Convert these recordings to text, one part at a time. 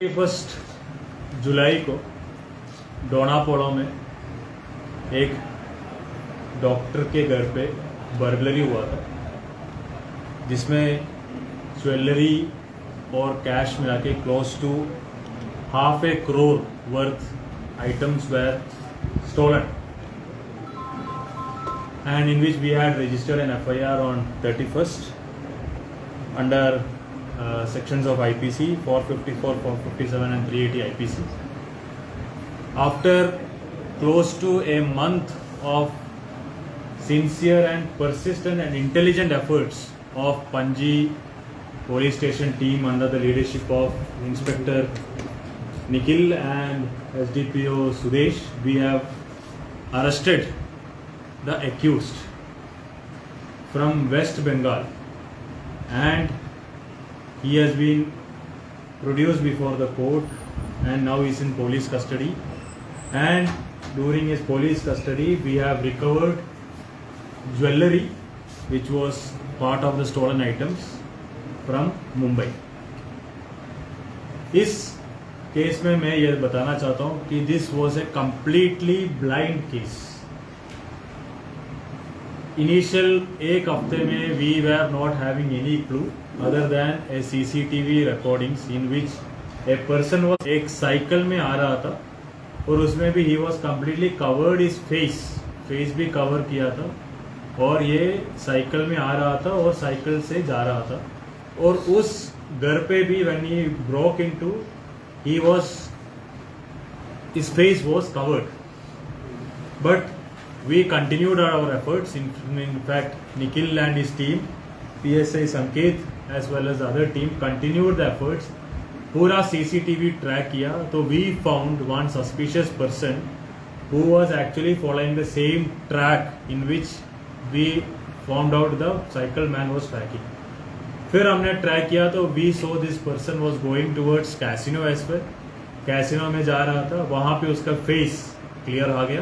1 जुलाई को डोनापोलो में एक डॉक्टर के घर पे बर्गलरी हुआ था, जिसमें ज्वेलरी और कैश मिला के close to ₹500 crore worth items were stolen, and in which we had registered an FIR on 31st under sections of IPC 454, 457 and 380 IPC. After close to a month of sincere and persistent and intelligent efforts of Panji police station team under the leadership of Inspector Nikhil and SDPO Sudesh, we have arrested the accused from West Bengal, and he has been produced before the court and now is in police custody. And during his police custody we have recovered jewellery which was part of the stolen items from Mumbai. इस केस में मैं ये बताना चाहता हूँ कि this was a completely blind case. Initial एक हफ्ते में we were not having any clue other than a CCTV recordings in which a person was एक साइकिल में आ रहा था और उसमें भी ही was completely covered his face भी कवर किया था, और ये साइकिल में आ रहा था और साइकिल से जा रहा था, और उस घर पे भी when he broke into he was, his face was covered, but we continued our efforts. In fact, Nikhil and his team, PSI Sanket as well as the other team continued the efforts. पूरा CCTV track किया तो we found one suspicious person who was actually following the same track in which we found out the cycle man was tracking. फिर हमने track किया तो we saw this person was going towards casino as well. Casino में जा रहा था, वहाँ पे उसका फेस क्लियर आ गया.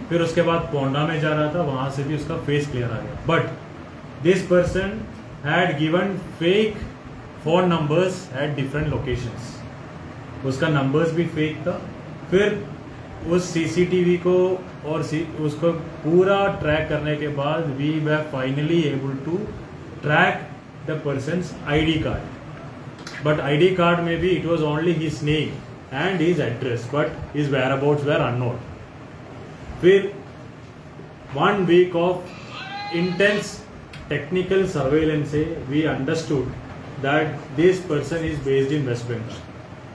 फिर उसके बाद पोंडा में जा रहा था, वहाँ से भी उसका फेस क्लियर आ गया. But this person had given fake phone numbers at different locations. उसका नंबर्स भी फेक था. फिर उस CCTV को और उसको पूरा ट्रैक करने के बाद we were finally able to track the person's ID card, but ID card maybe it was only his name and his address, but his whereabouts were unknown. फिर 1 week of intense technical surveillance से we understood that this person is based in West Bengal,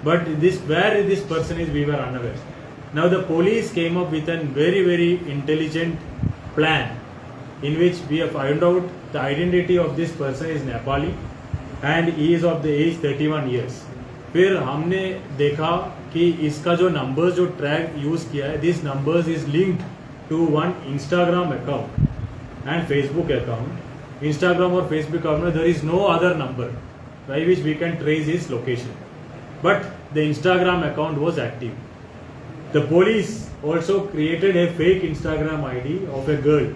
but where this person is we were unaware. Now the police came up with a very intelligent plan in which we have found out the identity of this person is Nepali and he is of the age 31 years. फिर हमने देखा कि इसका जो numbers जो track use किया है, this numbers is linked to one Instagram account and Facebook account. Instagram और फेसबुक अकाउंट में there is no other number by which we can trace his location, but the Instagram account was active. The police also created a fake Instagram ID of a girl.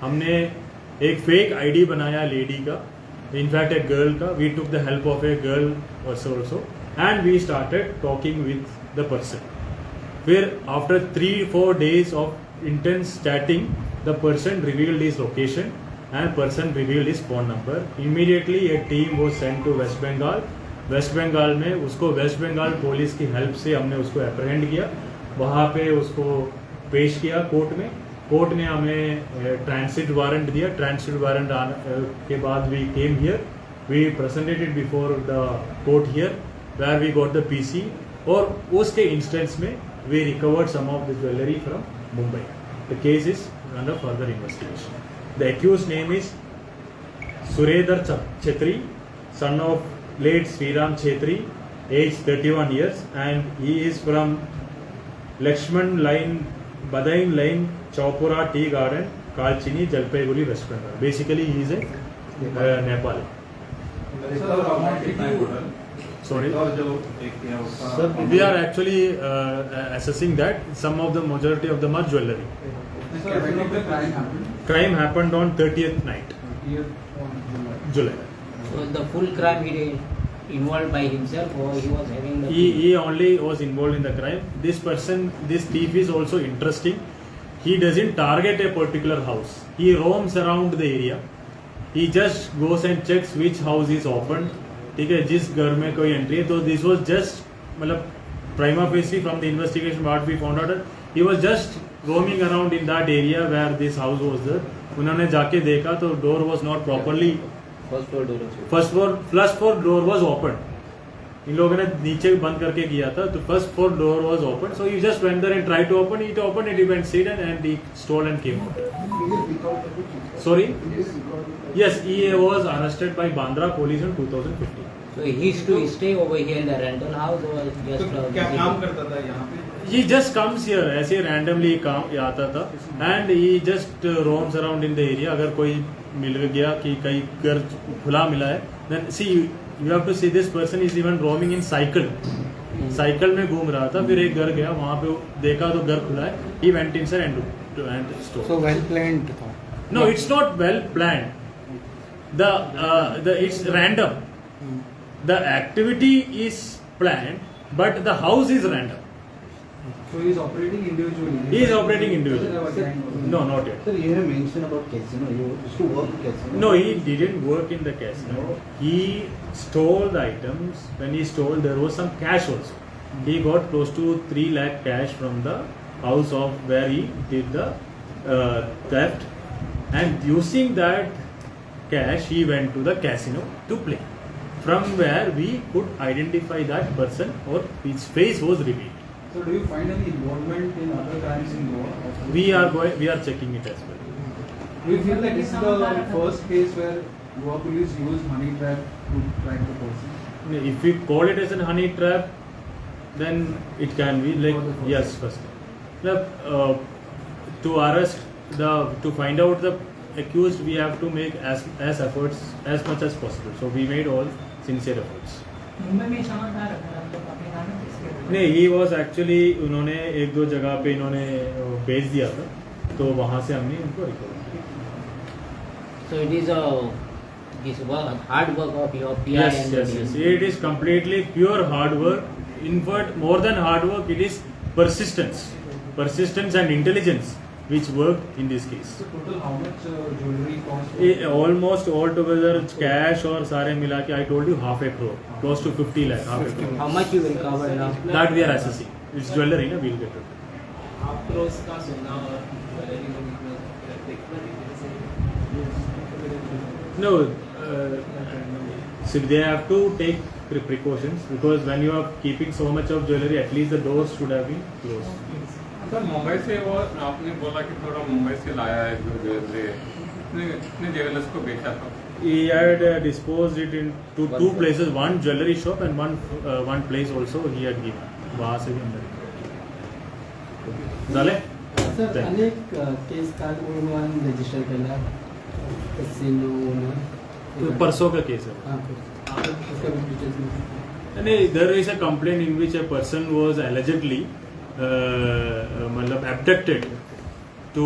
हमने एक fake ID बनाया lady का, in fact a girl का. We took the help of a girl also and we started talking with the person. फिर after 3-4 days of intense chatting the person revealed his location and person revealed his phone number. Immediately a team was sent to West Bengal. West Bengal में उसको West Bengal police की help से हमने उसको अप्रहेंड किया. वहाँ पे उसको पेश किया कोर्ट में. कोर्ट ने हमें ट्रांसिट वारंट दिया. ट्रांसिट वारंट के बाद we came here, we presented it before the court here where we got the PC, और उसके इंस्टेंस में we recovered some of the jewellery from Mumbai. The case is under further investigation. The accused name is Surendra Chhetri, son of late Sriram Chhetri, age 31 years, and he is from Lakshman Line, Badain Line, Chaupura Tea Garden, Kalchini, Jalpaiguri, West Bengal. Basically, he is a Nepali. Sorry. Sir, we are actually assessing that some of the majority of them are jewellery. Crime happened on 30th night, July. So the full crime he did involved by himself, or he was having the. He only was involved in the crime. This person, this thief is also interesting. He doesn't target a particular house. He roams around the area. He just goes and checks which house is opened. ठीक है, जिस घर में कोई entry है, तो this was just मतलब prima facie from the investigation what we found out that he was just roaming around in that area where this house was there. उन्होंने जाके देखा तो door was not properly. First floor door was open. इन लोगों ने नीचे बंद करके किया था, तो first floor door was open. So he just went there and tried to open it. He went sit and he stole and came out. Sorry. Yes, he was arrested by Bandra police in 2015. So he used to stay over here in the rental house, or just. तो क्या काम करता था यहाँ पे? He just comes here ऐसे randomly काम आता था and he just roams around in the area. अगर कोई मिल गया कि कहीं घर खुला मिला है, then see you have to see this person is even roaming in cycle. Cycle में घूम रहा था, फिर एक घर गया, वहाँ पे देखा तो घर खुला है. He went inside and stole. So well planned था. No, it's not well planned. It's random. The activity is planned, but the house is random. So he is operating individually. He is operating individually. No, not yet. Sir, you have mentioned about casino. You used to work in casino. No, he didn't work in the casino. He stole the items. When he stole, there was some cash also. He got close to 3 lakh cash from the house of where he did the theft, and using that cash, he went to the casino to play. From where we could identify that person, or his face was revealed. So do you find any involvement in other crimes in Goa? We are checking it as well. Do you feel like this is the first case where Goa police use money trap to track the person? If we call it as a honey trap, then it can be like yes, first. To arrest to find out the accused, we have to make as efforts as much as possible. So we made all sincere efforts. नहीं, he was actually उन्होंने एक दो जगह पे इन्होंने भेज दिया था, तो वहाँ से हमने उनको रिकवर किया. So it is this work, hard work of your PI. Yes. It is completely pure hard work. In fact, more than hard work, it is persistence and intelligence which worked in this case. So total how much jewelry cost? Almost altogether cash और सारे मिला के I told you 500 crore, close to 50 lakh. How much you will cover now? That we are assessing. It's jewelry, na, we'll get it. No, so they have to take precautions, because when you are keeping so much of jewelry, at least the doors should have been closed. Sir Mumbai से वो आपने बोला कि थोड़ा मुंबई से लाया है जो ज्वेलरी, कितने ज्वेलर्स को बेचा था? He had disposed it in two places, one jewelry shop and one place also he had given. वहाँ से भी अंदर. झाले? सर अनेक केस काल म्हणून रजिस्टर केला कसिनो. परसों का केस है. नहीं, there is a complaint in which a person was allegedly abducted to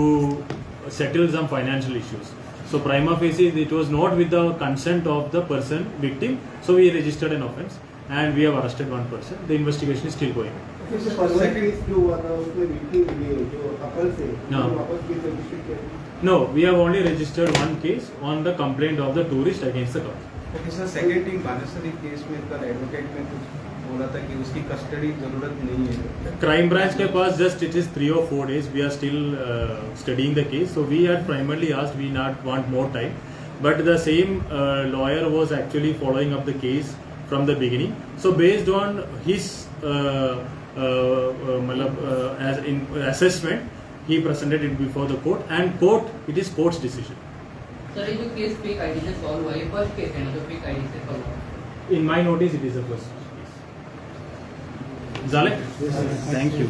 settle some financial issues. So prima facie it was not with the consent of the person victim, so we registered an offence and we have arrested one person. The investigation is still going. No, we have only registered one case on the complaint of the tourist against the government. Okay, sir, second thing, Baneshwari case में कल advocate ने कुछ बोला था कि उसकी custody जरूरत नहीं है. Crime branch के पास just it is 3 or 4 days. We are still studying the case. So we had primarily asked we not want more time, but the same lawyer was actually following up the case from the beginning. So based on his as in assessment, he presented it before the court, and it is court's decision. Sir ये जो case fake ID से solve हुआ है, first case है ना जो fake ID से solve हुआ? In my notice, it is the first case. Zalek? Thank you.